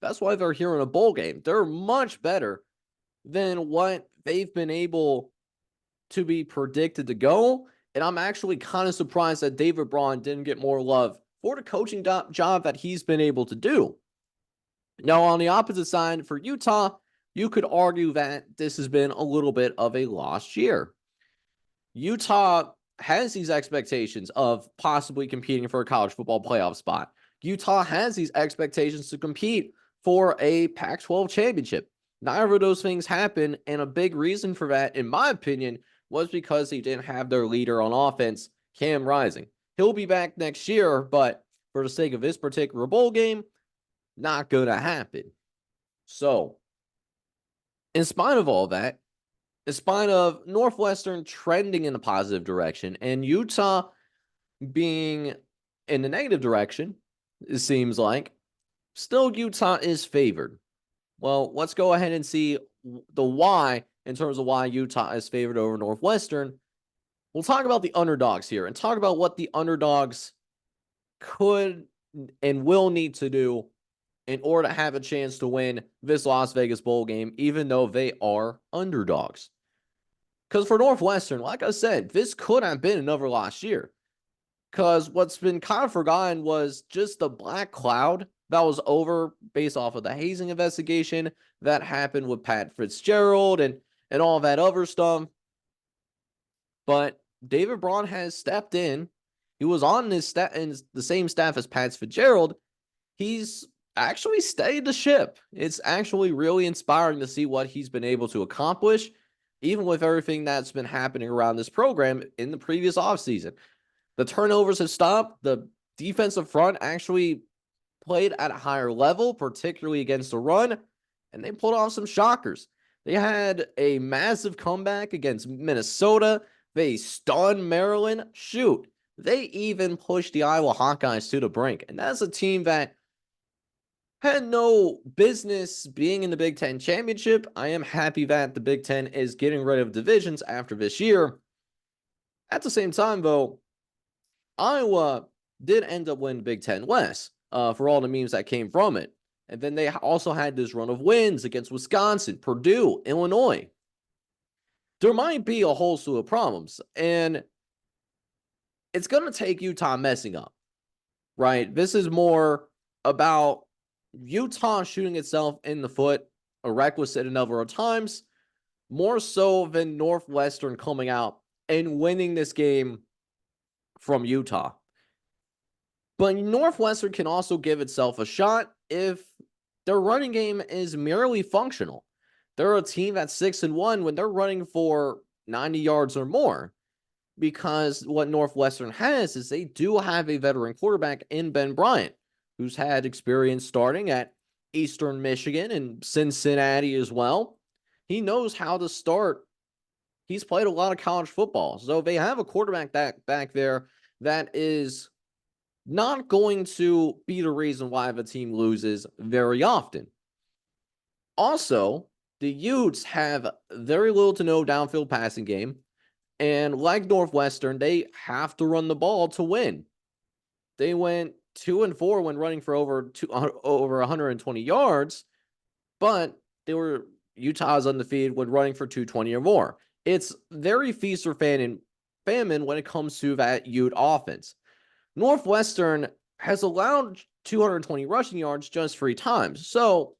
That's why they're here in a bowl game. They're much better than what they've been able to be predicted to go. And I'm actually kind of surprised that David Braun didn't get more love for the coaching job that he's been able to do. Now, on the opposite side, for Utah, you could argue that this has been a little bit of a lost year. Utah has these expectations of possibly competing for a college football playoff spot. Utah has these expectations to compete for a Pac 12 championship. Neither of those things happen. And a big reason for that, in my opinion, was because they didn't have their leader on offense, Cam Rising. He'll be back next year, but for the sake of this particular bowl game, not going to happen. So, in spite of all that, in spite of Northwestern trending in a positive direction and Utah being in the negative direction, it seems like, still Utah is favored. Well, let's go ahead and see the why in terms of why Utah is favored over Northwestern. We'll talk about the underdogs here and talk about what the underdogs could and will need to do in order to have a chance to win this Las Vegas bowl game, even though they are underdogs. Because for Northwestern, like I said, this could have been another lost year. Because what's been kind of forgotten was just the black cloud that was over based off of the hazing investigation that happened with Pat Fitzgerald and all that other stuff. But David Braun has stepped in. He was on this in the same staff as Pat Fitzgerald. He's actually steadied the ship. It's actually really inspiring to see what he's been able to accomplish, even with everything that's been happening around this program in the previous offseason. The turnovers have stopped. The defensive front actually played at a higher level, particularly against the run, and they pulled off some shockers. They had a massive comeback against Minnesota. They stunned Maryland. Shoot, they even pushed the Iowa Hawkeyes to the brink. And that's a team that had no business being in the Big Ten championship. I am happy that the Big Ten is getting rid of divisions after this year. At the same time, though, Iowa did end up winning Big Ten West for all the memes that came from it. And then they also had this run of wins against Wisconsin, Purdue, Illinois. There might be a whole slew of problems, and it's going to take Utah messing up, right? This is more about Utah shooting itself in the foot, a requisite a number of times, more so than Northwestern coming out and winning this game from Utah. But Northwestern can also give itself a shot if their running game is merely functional. They're a team that's 6-1 when they're running for 90 yards or more. Because what Northwestern has is they do have a veteran quarterback in Ben Bryant, who's had experience starting at Eastern Michigan and Cincinnati as well. He knows how to start. He's played a lot of college football. So they have a quarterback back there that is not going to be the reason why the team loses very often. Also, the Utes have very little to no downfield passing game. And like Northwestern, they have to run the ball to win. They went 2-4 when running for over 120 yards, but they were Utah's undefeated when running for 220 or more. It's very feast or famine when it comes to that Ute offense. Northwestern has allowed 220 rushing yards just 3 times. So,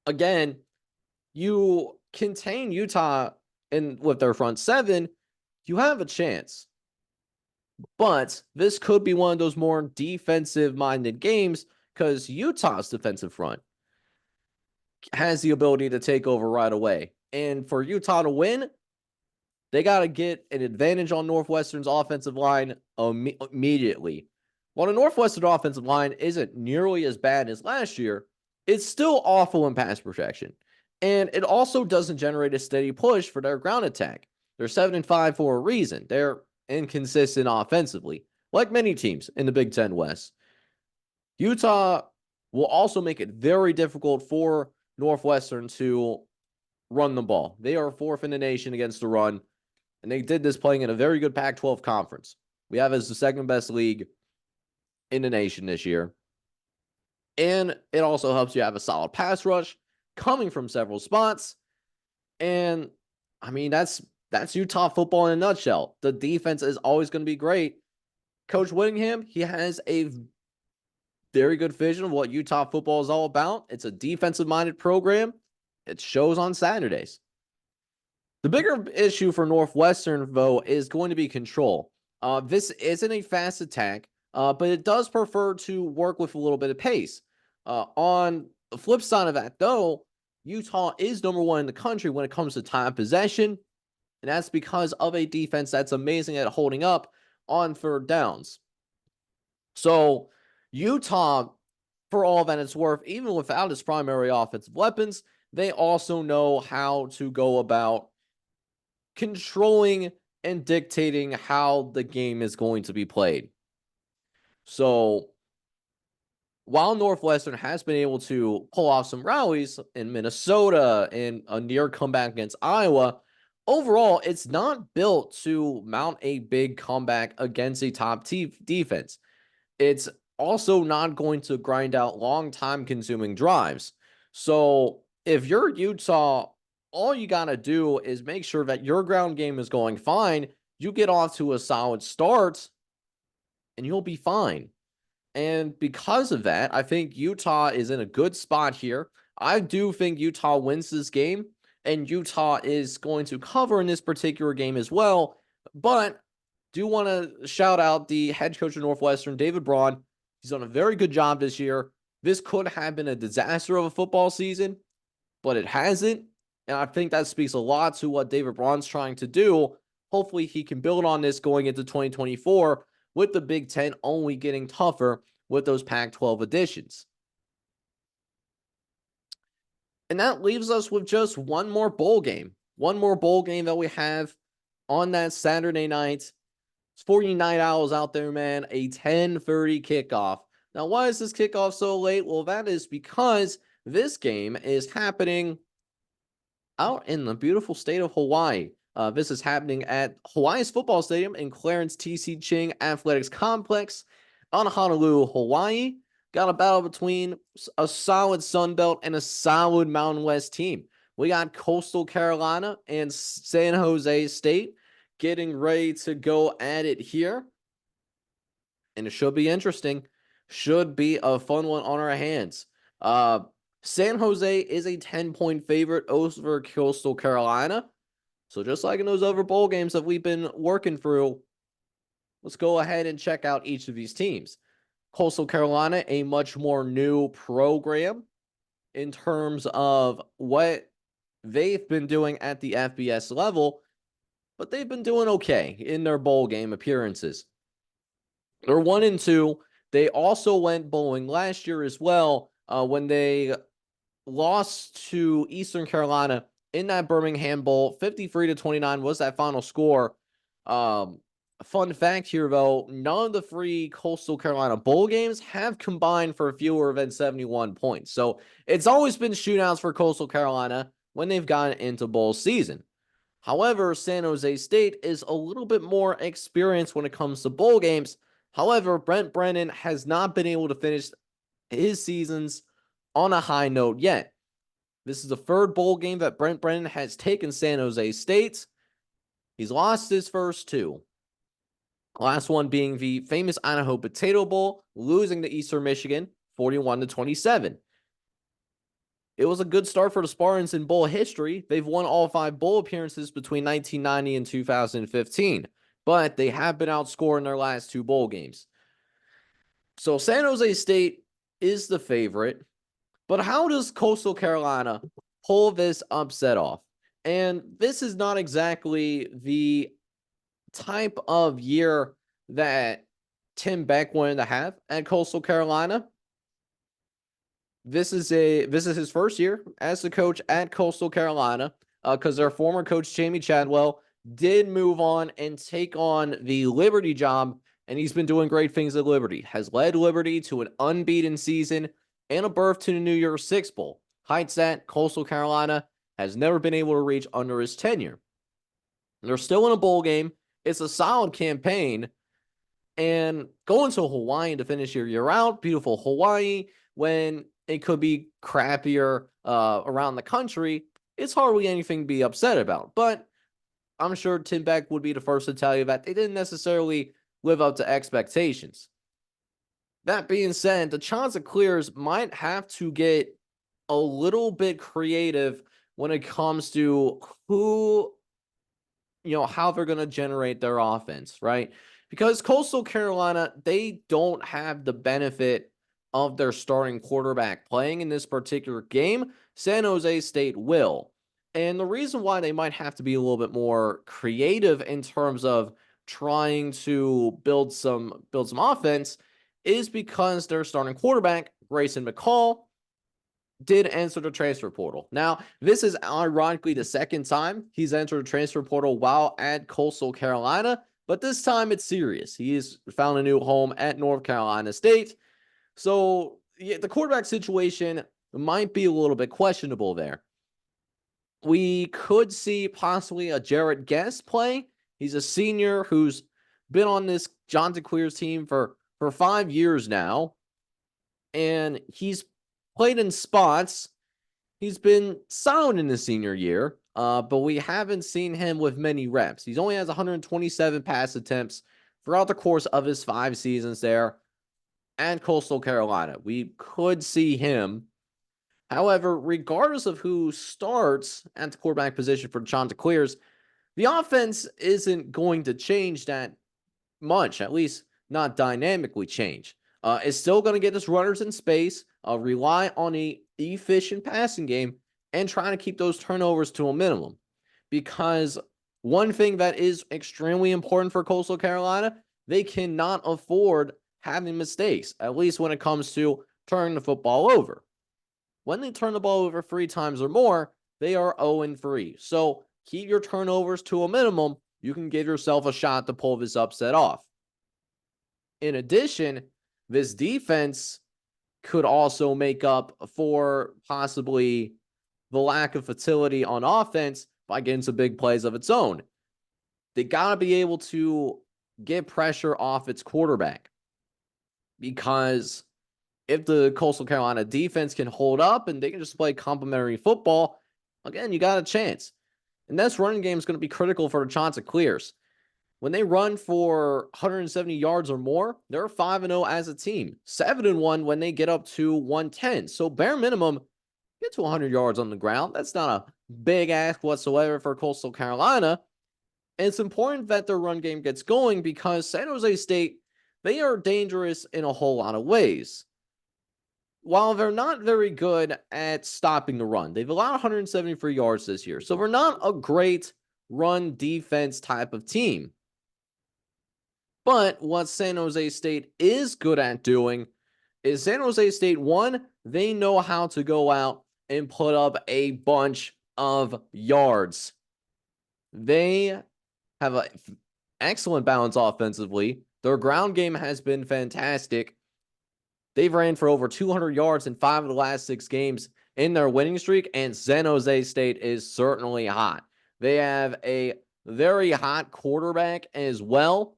again, you contain Utah and with their front seven, you have a chance. But this could be one of those more defensive-minded games because Utah's defensive front has the ability to take over right away. And for Utah to win, they got to get an advantage on Northwestern's offensive line immediately. While the Northwestern offensive line isn't nearly as bad as last year, it's still awful in pass protection. And it also doesn't generate a steady push for their ground attack. They're 7-5 for a reason. They're inconsistent offensively, like many teams in the Big Ten West. Utah will also make it very difficult for Northwestern to run the ball. They are 4th in the nation against the run, and they did this playing in a very good Pac-12 conference. We have as the 2nd best league in the nation this year. And it also helps you have a solid pass rush coming from several spots. And I mean, that's Utah football in a nutshell. The defense is always going to be great. Coach Whittingham, he has a very good vision of what Utah football is all about. It's a defensive minded program. It shows on Saturdays. The bigger issue for Northwestern, though, is going to be control. This isn't a fast attack, but it does prefer to work with a little bit of pace. On the flip side of that, though, Utah is number one in the country when it comes to time possession, and that's because of a defense that's amazing at holding up on third downs. So Utah, for all that it's worth, even without its primary offensive weapons, they also know how to go about controlling and dictating how the game is going to be played. So while Northwestern has been able to pull off some rallies in Minnesota and a near comeback against Iowa, overall, it's not built to mount a big comeback against a top defense. It's also not going to grind out long time consuming drives. So if you're Utah, all you got to do is make sure that your ground game is going fine. You get off to a solid start and you'll be fine. And because of that, I think Utah is in a good spot here. I do think Utah wins this game, and Utah is going to cover in this particular game as well. But do want to shout out the head coach of Northwestern, David Braun. He's done a very good job this year. This could have been a disaster of a football season, but it hasn't. And I think that speaks a lot to what David Braun's trying to do. Hopefully he can build on this going into 2024 with the Big Ten only getting tougher with those Pac-12 additions. And that leaves us with just one more bowl game. One more bowl game that we have on that Saturday night. It's 49 Owls out there, man. A 10:30 kickoff. Now, why is this kickoff so late? Well, that is because this game is happening out in the beautiful state of Hawaii. This is happening at Hawaii's football stadium in Clarence T.C. Ching Athletics Complex on Honolulu, Hawaii. Got a battle between a solid Sunbelt and a solid Mountain West team. We got Coastal Carolina and San Jose State getting ready to go at it here. And it should be interesting. Should be a fun one on our hands. San Jose is a 10-point favorite over Coastal Carolina. So just like in those other bowl games that we've been working through, let's go ahead and check out each of these teams. Coastal Carolina, a much more new program in terms of what they've been doing at the FBS level, but they've been doing okay in their bowl game appearances. They're 1-2. They also went bowling last year as well when they lost to Eastern Carolina in that Birmingham Bowl. 53-29 was that final score. Fun fact here, though, none of the 3 Coastal Carolina bowl games have combined for fewer than 71 points. So it's always been shootouts for Coastal Carolina when they've gotten into bowl season. However, San Jose State is a little bit more experienced when it comes to bowl games. However, Brent Brennan has not been able to finish his seasons on a high note yet. This is the 3rd bowl game that Brent Brennan has taken San Jose State. He's lost his first 2. Last one being the famous Idaho Potato Bowl, losing to Eastern Michigan 41-27. It was a good start for the Spartans in bowl history. They've won all 5 bowl appearances between 1990 and 2015, but they have been outscored in their last 2 bowl games. So San Jose State is the favorite, but how does Coastal Carolina pull this upset off? And this is not exactly the type of year that Tim Beck wanted to have at Coastal Carolina. This is his first year as the coach at Coastal Carolina because their former coach Jamie Chadwell did move on and take on the Liberty job, and he's been doing great things at Liberty. Has led Liberty to an unbeaten season and a berth to the New Year's Six Bowl. Heights that Coastal Carolina has never been able to reach under his tenure. They're still in a bowl game. It's a solid campaign. And going to Hawaii to finish your year out, beautiful Hawaii, when it could be crappier around the country, it's hardly anything to be upset about. But I'm sure Tim Beck would be the first to tell you that they didn't necessarily live up to expectations. That being said, the Chanticleers might have to get a little bit creative when it comes to who, how they're going to generate their offense, right? Because Coastal Carolina, they don't have the benefit of their starting quarterback playing in this particular game. San Jose State will. And the reason why they might have to be a little bit more creative in terms of trying to build some offense is because their starting quarterback, Grayson McCall, did enter the transfer portal. Now, this is ironically the second time he's entered the transfer portal while at Coastal Carolina, but this time it's serious. He's found a new home at North Carolina State. So, yeah, the quarterback situation might be a little bit questionable there. We could see possibly a Jarrett Guest play. He's a senior who's been on this Chanticleers team for 5 years now, and he's played in spots. He's been solid in his senior year, but we haven't seen him with many reps. He only has 127 pass attempts throughout the course of his 5 seasons there at Coastal Carolina. We could see him. However, regardless of who starts at the quarterback position for the Chanticleers, the offense isn't going to change that much, at least not dynamically change. It's still going to get its runners in space, rely on a efficient passing game, and trying to keep those turnovers to a minimum. Because one thing that is extremely important for Coastal Carolina, they cannot afford having mistakes, at least when it comes to turning the football over. When they turn the ball over 3 times or more, they are 0-3. So keep your turnovers to a minimum. You can give yourself a shot to pull this upset off. In addition, this defense could also make up for possibly the lack of fertility on offense by getting some big plays of its own. They got to be able to get pressure off its quarterback, because if the Coastal Carolina defense can hold up and they can just play complementary football, again, you got a chance. And this running game is going to be critical for the Chanticleers. When they run for 170 yards or more, they're 5-0 as a team. 7-1 when they get up to 110. So bare minimum, get to 100 yards on the ground. That's not a big ask whatsoever for Coastal Carolina. And it's important that their run game gets going because San Jose State, they are dangerous in a whole lot of ways. While they're not very good at stopping the run, they've allowed 173 yards this year. So they're not a great run defense type of team. But what San Jose State is good at doing is San Jose State, one, they know how to go out and put up a bunch of yards. They have an excellent balance offensively. Their ground game has been fantastic. They've ran for over 200 yards in 5 of the last 6 games in their winning streak, and San Jose State is certainly hot. They have a very hot quarterback as well.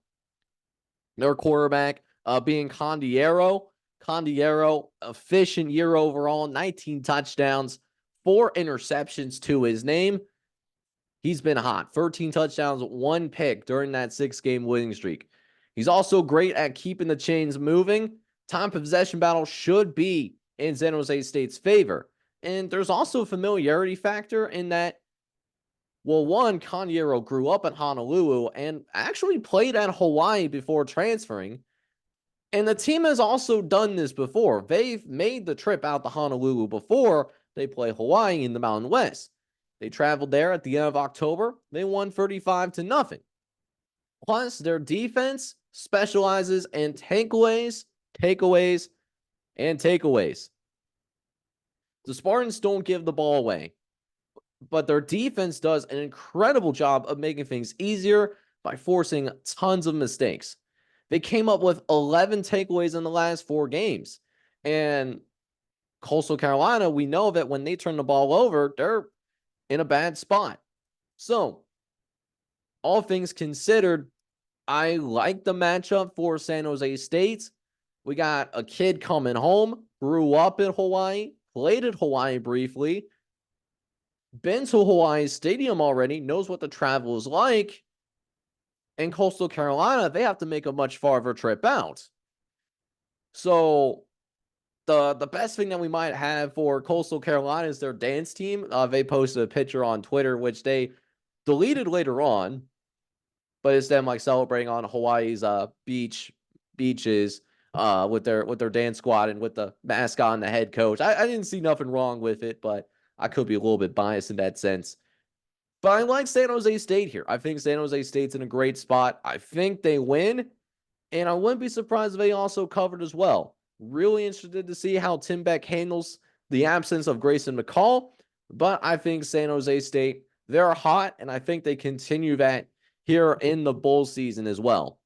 Their quarterback being Condiero. Condiero, efficient year overall, 19 touchdowns, 4 interceptions to his name. He's been hot. 13 touchdowns, 1 pick during that 6-game winning streak. He's also great at keeping the chains moving. Time possession battle should be in San Jose State's favor. And there's also a familiarity factor in that, well, one, Condiero grew up in Honolulu and actually played at Hawaii before transferring. And the team has also done this before. They've made the trip out to Honolulu before they play Hawaii in the Mountain West. They traveled there at the end of October. They won 35-0. Plus, their defense specializes in takeaways, and takeaways. The Spartans don't give the ball away, but their defense does an incredible job of making things easier by forcing tons of mistakes. They came up with 11 takeaways in the last 4 games. And Coastal Carolina, we know that when they turn the ball over, they're in a bad spot. So, all things considered, I like the matchup for San Jose State. We got a kid coming home, grew up in Hawaii, played at Hawaii briefly, been to Hawaii Stadium already, knows what the travel is like. In Coastal Carolina, they have to make a much farther trip out. So the best thing that we might have for Coastal Carolina is their dance team. They posted a picture on Twitter, which they deleted later on, but it's them like celebrating on Hawaii's beaches with their dance squad and with the mascot and the head coach. I didn't see nothing wrong with it, but I could be a little bit biased in that sense. But I like San Jose State here. I think San Jose State's in a great spot. I think they win, and I wouldn't be surprised if they also covered as well. Really interested to see how Tim Beck handles the absence of Grayson McCall, but I think San Jose State, they're hot, and I think they continue that here in the bowl season as well.